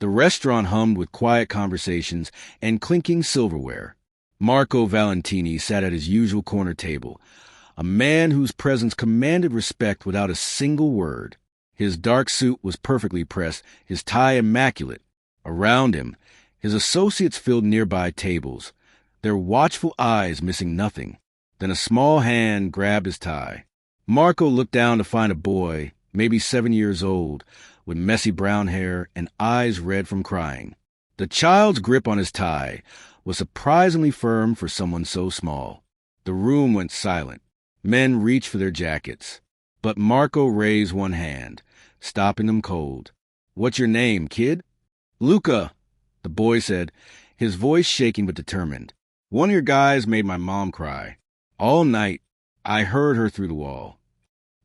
The restaurant hummed with quiet conversations and clinking silverware. Marco Valentini sat at his usual corner table, a man whose presence commanded respect without a single word. His dark suit was perfectly pressed, his tie immaculate. Around him, his associates filled nearby tables, their watchful eyes missing nothing. Then a small hand grabbed his tie. Marco looked down to find a boy, maybe 7 years old, with messy brown hair and eyes red from crying. The child's grip on his tie was surprisingly firm for someone so small. The room went silent. Men reached for their jackets. But Marco raised one hand, stopping them cold. "What's your name, kid?" "Luca," the boy said, his voice shaking but determined. "One of your guys made my mom cry. All night, I heard her through the wall."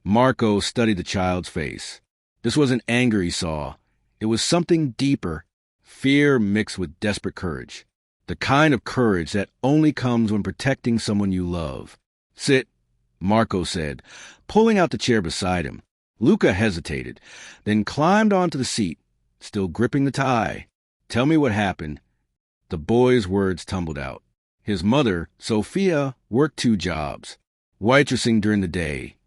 Marco studied the child's face. This wasn't anger he saw. It was something deeper, fear mixed with desperate courage. The kind of courage that only comes when protecting someone you love. "Sit," Marco said, pulling out the chair beside him. Luca hesitated, then climbed onto the seat, still gripping the tie. "Tell me what happened." The boy's words tumbled out. His mother, Sophia, worked 2 jobs, waitressing during the day,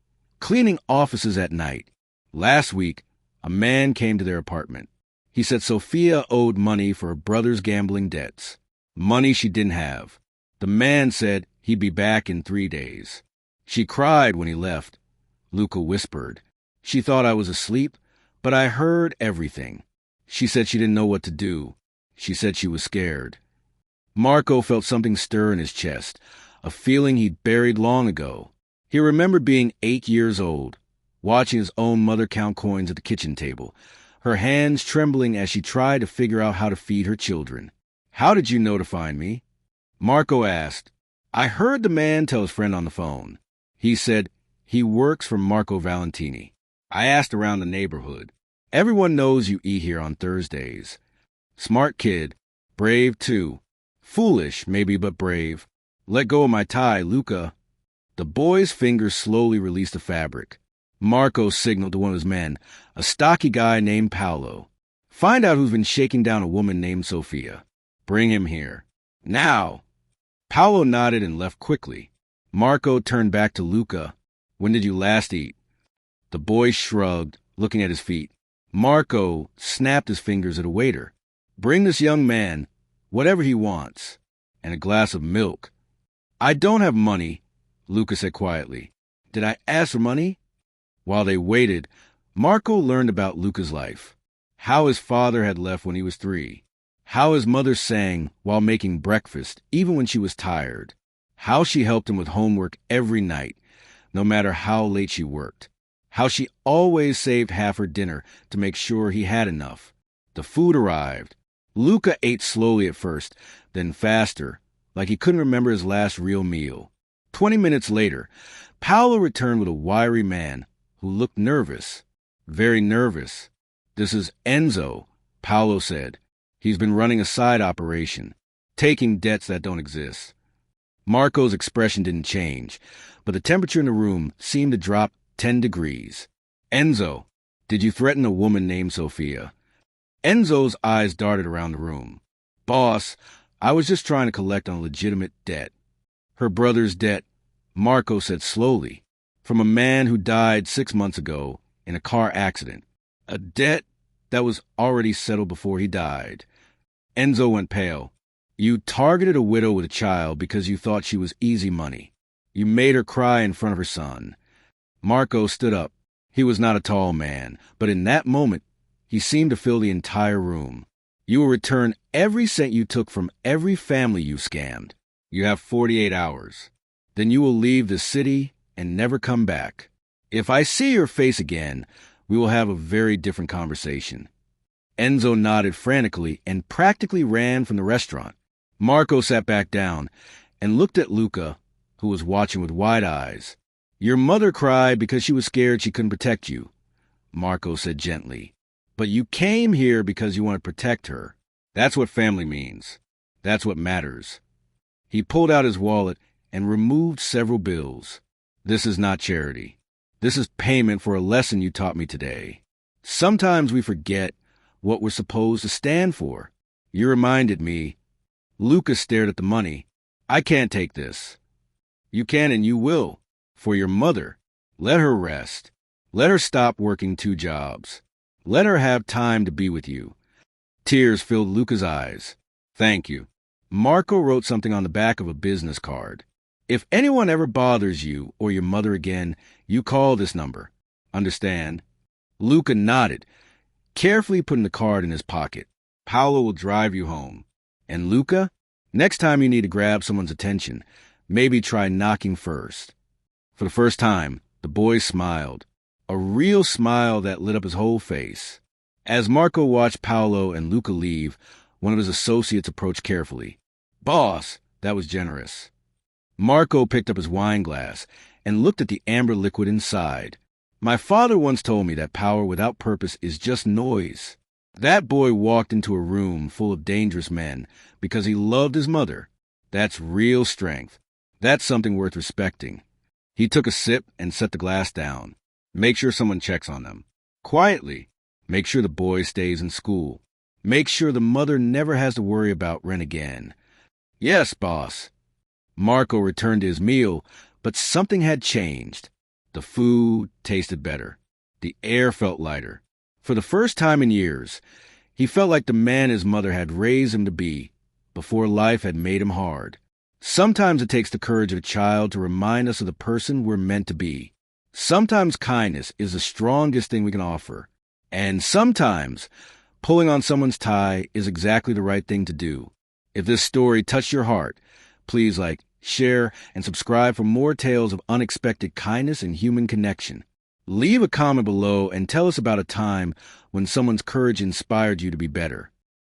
cleaning offices at night. Last week, a man came to their apartment. He said Sophia owed money for her brother's gambling debts, money she didn't have. The man said he'd be back in 3 days. "She cried when he left," Luca whispered. "She thought I was asleep, but I heard everything. She said she didn't know what to do. She said she was scared." Marco felt something stir in his chest, a feeling he'd buried long ago. He remembered being 8 years old, watching his own mother count coins at the kitchen table, her hands trembling as she tried to figure out how to feed her children. "How did you know to find me?" Marco asked. "I heard the man tell his friend on the phone. He said he works for Marco Valentini. I asked around the neighborhood. Everyone knows you eat here on Thursdays. Smart kid, brave too. Foolish, maybe, but brave. Let go of my tie, Luca." The boy's fingers slowly released the fabric. Marco signaled to one of his men, a stocky guy named Paolo. "Find out who's been shaking down a woman named Sophia. Bring him here. Now!" Paolo nodded and left quickly. Marco turned back to Luca. "When did you last eat?" The boy shrugged, looking at his feet. Marco snapped his fingers at a waiter. "Bring this young man whatever he wants, and a glass of milk." "I don't have money," Luca said quietly. "Did I ask for money?" While they waited, Marco learned about Luca's life. How his father had left when he was 3. How his mother sang while making breakfast, even when she was tired. How she helped him with homework every night, no matter how late she worked. How she always saved half her dinner to make sure he had enough. The food arrived. Luca ate slowly at first, then faster, like he couldn't remember his last real meal. 20 minutes later, Paolo returned with a wiry man who looked nervous, very nervous. "This is Enzo," Paolo said. "He's been running a side operation, taking debts that don't exist." Marco's expression didn't change, but the temperature in the room seemed to drop 10 degrees. "Enzo, did you threaten a woman named Sophia?" Enzo's eyes darted around the room. "Boss, I was just trying to collect on a legitimate debt." "Her brother's debt," Marco said slowly, "from a man who died 6 months ago in a car accident. A debt that was already settled before he died." Enzo went pale. "You targeted a widow with a child because you thought she was easy money. You made her cry in front of her son." Marco stood up. He was not a tall man, but in that moment, he seemed to fill the entire room. "You will return every cent you took from every family you scammed. You have 48 hours. Then you will leave the city and never come back. If I see your face again, we will have a very different conversation." Enzo nodded frantically and practically ran from the restaurant. Marco sat back down and looked at Luca, who was watching with wide eyes. "Your mother cried because she was scared she couldn't protect you," Marco said gently. "But you came here because you want to protect her. That's what family means. That's what matters." He pulled out his wallet and removed several bills. "This is not charity. This is payment for a lesson you taught me today. Sometimes we forget, what we're supposed to stand for. You reminded me. Lucas stared at the money. I can't take this. You can and you will. For your mother. Let her rest. Let her stop working 2 jobs. Let her have time to be with you. Tears filled Luca's eyes. Thank you. Marco wrote something on the back of a business card. If anyone ever bothers you or your mother again, you call this number. Understand? Luca nodded, carefully putting the card in his pocket. Paolo will drive you home. And Luca, next time you need to grab someone's attention, maybe try knocking first. For the first time, the boy smiled, a real smile that lit up his whole face. As Marco watched Paolo and Luca leave, one of his associates approached carefully. Boss, that was generous. Marco picked up his wine glass and looked at the amber liquid inside. My father once told me that power without purpose is just noise. That boy walked into a room full of dangerous men because he loved his mother. That's real strength. That's something worth respecting. He took a sip and set the glass down. Make sure someone checks on them. Quietly. Make sure the boy stays in school. Make sure the mother never has to worry about rent again. Yes, boss. Marco returned to his meal, but something had changed. The food tasted better. The air felt lighter. For the first time in years, he felt like the man his mother had raised him to be, before life had made him hard. Sometimes it takes the courage of a child to remind us of the person we're meant to be. Sometimes kindness is the strongest thing we can offer. And sometimes pulling on someone's tie is exactly the right thing to do. If this story touched your heart, please share, and subscribe for more tales of unexpected kindness and human connection. Leave a comment below and tell us about a time when someone's courage inspired you to be better.